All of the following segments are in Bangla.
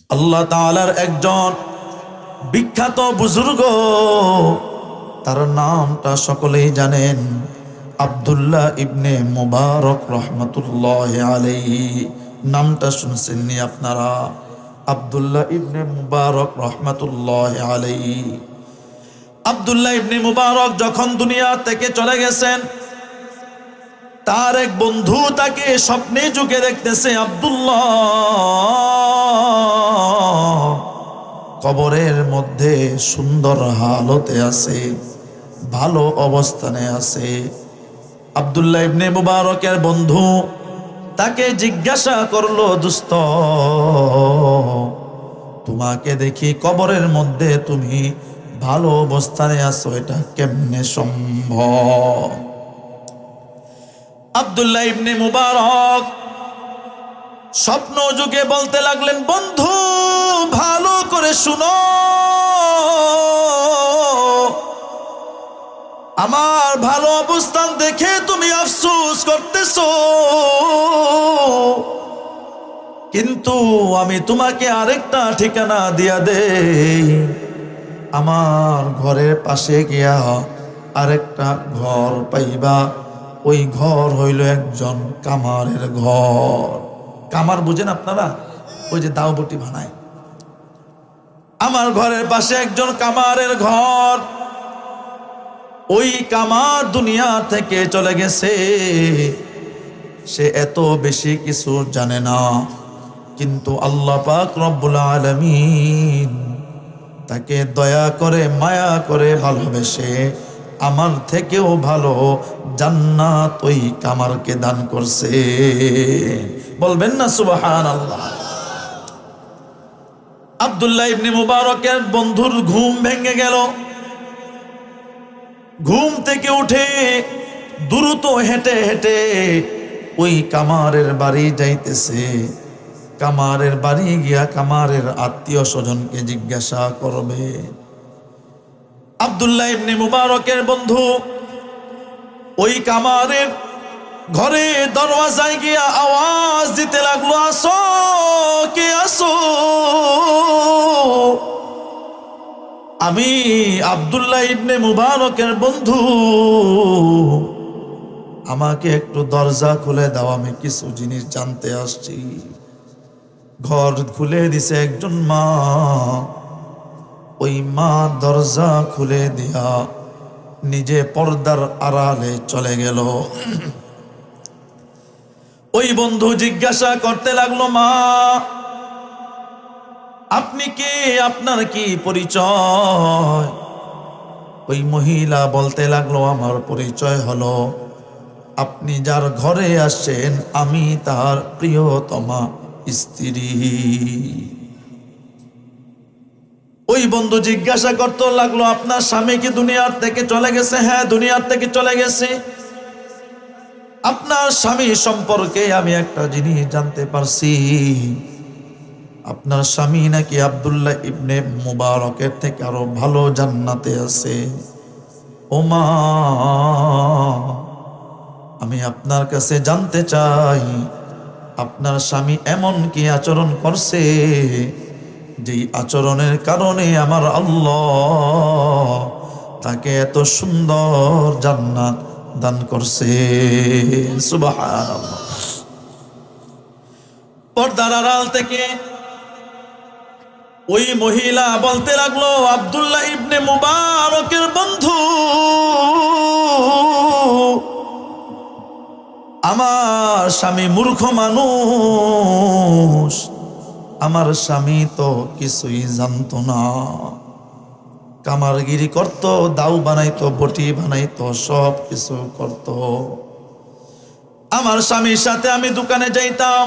আল্লাহ তাআলার একজন বিখ্যাত বুজুর্গ, তার নামটা সকলেই জানেন, আব্দুল্লাহ ইবনে মুবারক রহমতুল্লাহ আলাইহি। নামটা শুনছেন নি আপনারা? আব্দুল্লাহ ইবনে মুবারক রহমতুল্লাহ আলাইহি। আব্দুল্লাহ ইবনে মুবারক যখন দুনিয়া থেকে চলে গেছেন, তার এক বন্ধু তাকে স্বপ্নে যুগে দেখতেছে, আব্দুল্লাহ কবরের মধ্যে সুন্দর হালতে আছে, ভালো অবস্থানে আছে। আব্দুল্লাহ ইবনে মুবারকের বন্ধু তাকে জিজ্ঞাসা করলো, দোস্ত তোমাকে দেখি কবরের মধ্যে তুমি ভালো অবস্থানে আছো, এটা কেমনে সম্ভব? আব্দুল্লাহ ইবনে মুবারক স্বপ্ন যুগে বলতে লাগলেন, বন্ধু ভালো করে শুনো, আমার ভালো অবস্থান দেখে তুমি আফসোস করতেছো, কিন্তু আমি তোমাকে আরেকটা ঠিকানা দিয়া দেই। আমার ঘরের পাশে গিয়া আরেকটা ঘর পাইবা, ওই ঘর হইল একজন কামারের ঘর। কামার বুঝেন আপনারা? ওই যে দাও বটি বানায়। আমার ঘরের পাশে একজন কামারের ঘর। ওই কামার দুনিয়া থেকে চলে গেছে, সে এত বেশি কিছু জানে না, কিন্তু আল্লাহ পাক রব্বুল আলামিন তাকে দয়া করে মায়া করে ভালোবেসে আমার থেকেও ভালো জান্নাত ওই কামারকে দান করছে। বলবেন না সুবহানাল্লাহ? আব্দুল্লাহ ইবনে মুবারকের বন্ধুর ঘুম ভেঙে গেল। ঘুম থেকে উঠে দ্রুত হেঁটে হেঁটে ওই কামারের বাড়ি যাইতেছে। কামারের বাড়ি গিয়া কামারের আত্মীয় স্বজনকে জিজ্ঞাসা করবে। আব্দুল্লাহ ইবনে মুবারকের বন্ধু ওই কামারের ঘরে দরওয়াজায় গিয়া আওয়াজ দিতে লাগলো, আসো, কে আসো? আমি আব্দুল্লাহ ইবনে মুবারকের বন্ধু, আমাকে একটু দরজা খুলে দাও, আমি কিছু জিনিস জানতে আসছি। ঘর খুলে দিছে একজন মা। ওই মা দরজা খুলে দিয়া নিজে পর্দার আড়ালে চলে গেল। ওই বন্ধু জিজ্ঞাসা করতে লাগলো, মা আপনি কে, আপনার কি পরিচয়? ওই মহিলা বলতে লাগলো, আমার পরিচয় হলো, আপনি যার ঘরে আসছেন আমি তার প্রিয়তমা স্ত্রী। ওই বন্ধু জিজ্ঞাসা করতে লাগলো, আপনার স্বামী কি দুনিয়ার থেকে চলে গেছে? হ্যাঁ, দুনিয়ার থেকে চলে গেছে। আপনার স্বামী সম্পর্কে আমি একটা জিনিস জানতে পারছি, আপনার স্বামী নাকি আব্দুল্লাহ ইবনে মুবারকের থেকে আরো ভালো জান্নাতে আছে। ও মা, আমি আপনার কাছে জানতে চাই, আপনার স্বামী এমন কি আচরণ করছে যেই আচরণের কারণে আমার আল্লাহ তাকে এত সুন্দর জান্নাত দান করছে। সুবহানাল্লাহ। পর্দার আড়াল থেকে ওই মহিলা বলতে লাগলো, আব্দুল্লাহ ইবনে মুবারকের বন্ধু, আমার স্বামী মূর্খ মানুষ, আমার স্বামী তো কিছুই জানতো না, কামারগিরি করতো, দাও বানাইতো, বটি বানাইতো, সব কিছু করতো। আমার স্বামীর সাথে আমি দোকানে যাইতাম,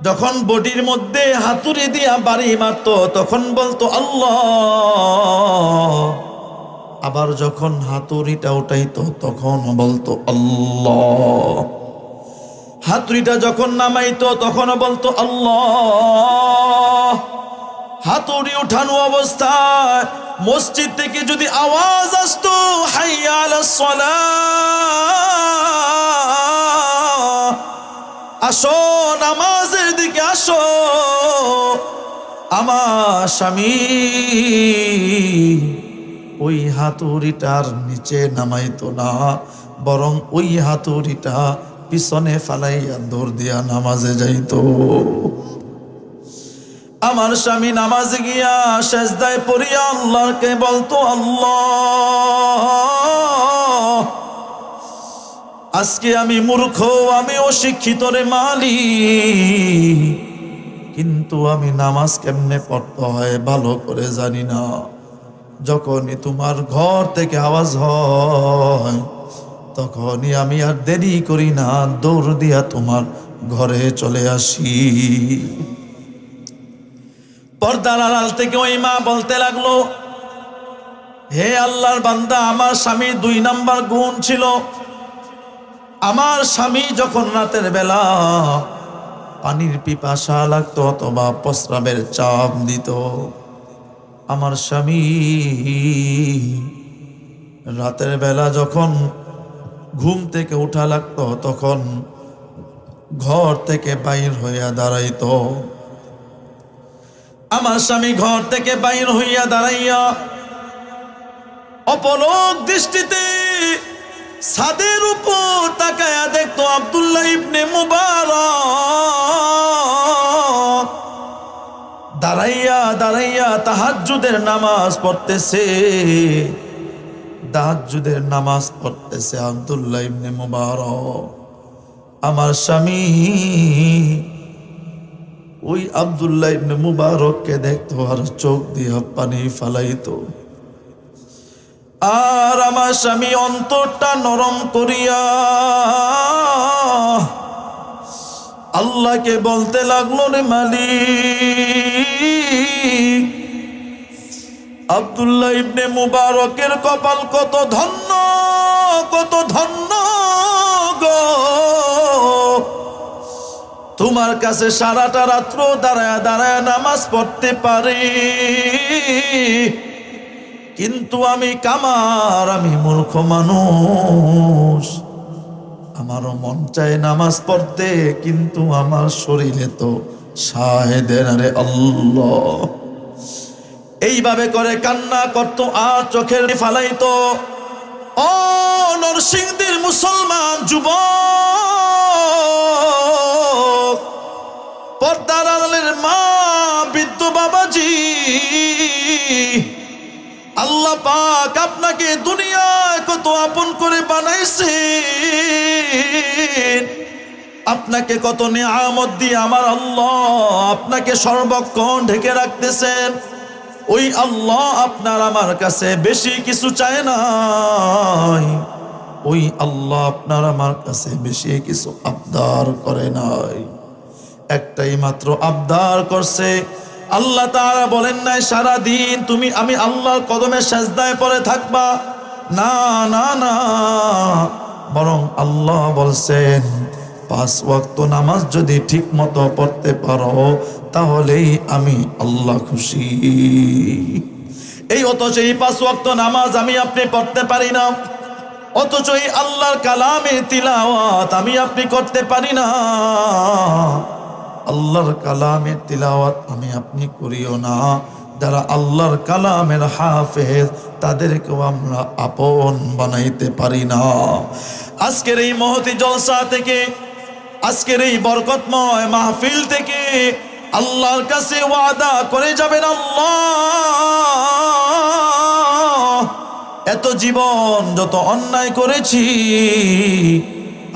যখন বটির মধ্যে হাতুড়ি দিয়া বাড়ি মারতো তখন বলতো আল্লাহ, আবার যখন হাতুড়িটা উঠাইতো তখন বলতো আল্লাহ, হাতুড়িটা যখন নামাইতো তখন বলতো আল্লাহ। হাতুড়ি উঠানো অবস্থায় মসজিদ থেকে যদি আওয়াজ আসতো, হাইয়া আলাস সালাহ, আসো নামাজের দিকে আসো, আমার স্বামী ওই হাতুড়িটার নিচে নামাইতো না, বরং ওই হাতুড়িটা পিছনে ফালাইয়া দৌড় দিয়া নামাজে যাইতো। আমার স্বামী নামাজে গিয়া সেজদায় পড়িয়া আল্লাহকে বলতো, আল্লাহ আজকে আমি মূর্খ, আমি অশিক্ষিত রে মালিক, কিন্তু আমি নামাজ কেমনে পড়তে হয় ভালো করে জানি না। যখনই তোমার ঘর থেকে আওয়াজ হয় তখনই আমি আর দেরি করি না, দৌড় দিয়া তোমার ঘরে চলে আসি। পর্দার আড়াল থেকে ওই মা বলতে লাগলো, হে আল্লাহর বান্দা, আমার স্বামী 2 নাম্বার গুণ ছিল। আমার স্বামী যখন রাতের বেলা পানির পিপাসা লাগতো অথবা প্রস্রাবের চাপ দিত, আমার স্বামী রাতের বেলা যখন ঘুম থেকে উঠা লাগতো তখন ঘর থেকে বাইর হইয়া দাঁড়াইতো। আমার স্বামী ঘর থেকে বাইর হইয়া দাঁড়াইয়া অপলক দৃষ্টিতে ছাদের উপর তাকায়া দেখতো আব্দুল্লাহ ইবনে মুবারক দাঁড়াইয়া দাঁড়াইয়া তাহাজ্জুদের নামাজ পড়তেছে। তাহাজ্জুদের নামাজ পড়তেছে আব্দুল্লাহ ইবনে মুবারক। আমার স্বামী ওই আব্দুল্লাহ ইবনে মুবারককে দেখতো আর চোখ দিয়ে পানি ফালাইতো। আর আমার স্বামী অন্তরটা নরম করিয়া আল্লাহকে বলতে লাগলো, রে মালিক, আব্দুল্লাহ ইবনে মুবারকের কপাল কত ধন্য, কত ধন্য গো, তোমার কাছে সারাটা রাত্র দাঁড়ায় দাঁড়ায় নামাজ পড়তে পারে, কিন্তু আমি কামার, আমি মূর্খ মানুষ, আমারও মন চায় নামাজ পড়তে, কিন্তু আমার শরীরে তো সাহেদের আরে আল্লাহ। এইভাবে করে কান্না করতো আর চোখের ফালাইতো। ও নরসিংদীর মুসলমান যুবক, পর্দার আড়ালের মা, বৃদ্ধ বাবাজি, আল্লাহ পাক আপনাকে দুনিয়ায় কত আপন করে বানাইছে, আপনাকে কত নিয়ামত দিয়ে আমার আল্লাহ আপনাকে সর্বক্ষণ ঢেকে রাখতেছেন। ওই আল্লাহ আপনার আমার কাছে বেশি কিছু চায় নাই, ওই আল্লাহ আপনার আমার কাছে বেশি কিছু আবদার করে নাই, একটাই মাত্র আবদার করছে। আল্লাহ তাআলা বলেন নাই সারা দিন তুমি আমি আল্লাহর কদমে সেজদায় পড়ে থাকবা, না না না, বরং আল্লাহ বলছেন 5 ওয়াক্ত নামাজ যদি ঠিক মতো পড়তে পারো তাহলেই আমি আল্লাহ খুশি। এই অথচ এই 5 ওয়াক্ত নামাজ আমি আপনি পড়তে পারি না, অথচ এই আল্লাহর কালামের তিলাওয়াত আমি আপনি করতে পারি না, আল্লাহর কালামের তিলাওয়াত আমি আপনি করিও না। যারা আল্লাহর কালামের হাফেজ তাদেরকেও আমরা আপন বানাইতে পারি না। আজকের এই মহতি জলসা থেকে, আজকের এই বরকতময় মাহফিল থেকে আল্লাহর কাছে ওয়াদা করে যাবেন, আল্লাহ এত জীবন যত অন্যায় করেছি,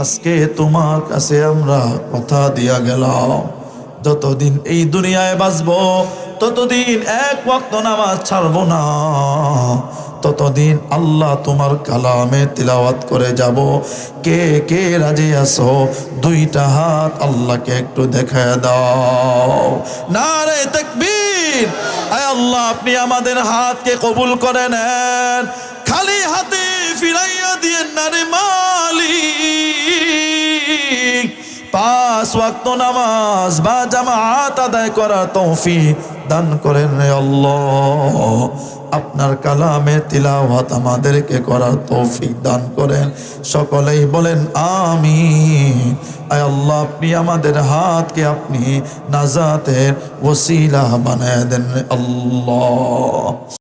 আজকে তোমার কাছে আমরা কথা দিয়া গেলাম, যতদিন এই দুনিয়ায় বাঁচবো ততদিন 1 ওয়াক্ত নামাজ ছাড়বো না, ততদিন আল্লাহ তোমার কালামে তিলাওয়াত করে যাব। কে কে রাজি আছো? 2টা হাত আল্লাহকে একটু দেখায় দাও। নারে তাকবীর! আয় আল্লাহ, আপনি আমাদের হাতকে কবুল করে নেন, খালি হাতে ফিরাইয়া দিয়েন না রে মালিক। 5 ওয়াক্ত নামাজ বা জামাত আদায় করার তৌফিক দান করেন রে আল্লাহ। আপনার কালামে তিলাওয়াত আমাদেরকে করার তৌফিক দান করেন। সকলেই বলেন আমিন। আয় আল্লাহ, আপনি আমাদের হাতকে আপনি নাজাতের ওসিলা বানায় দেন রে আল্লাহ।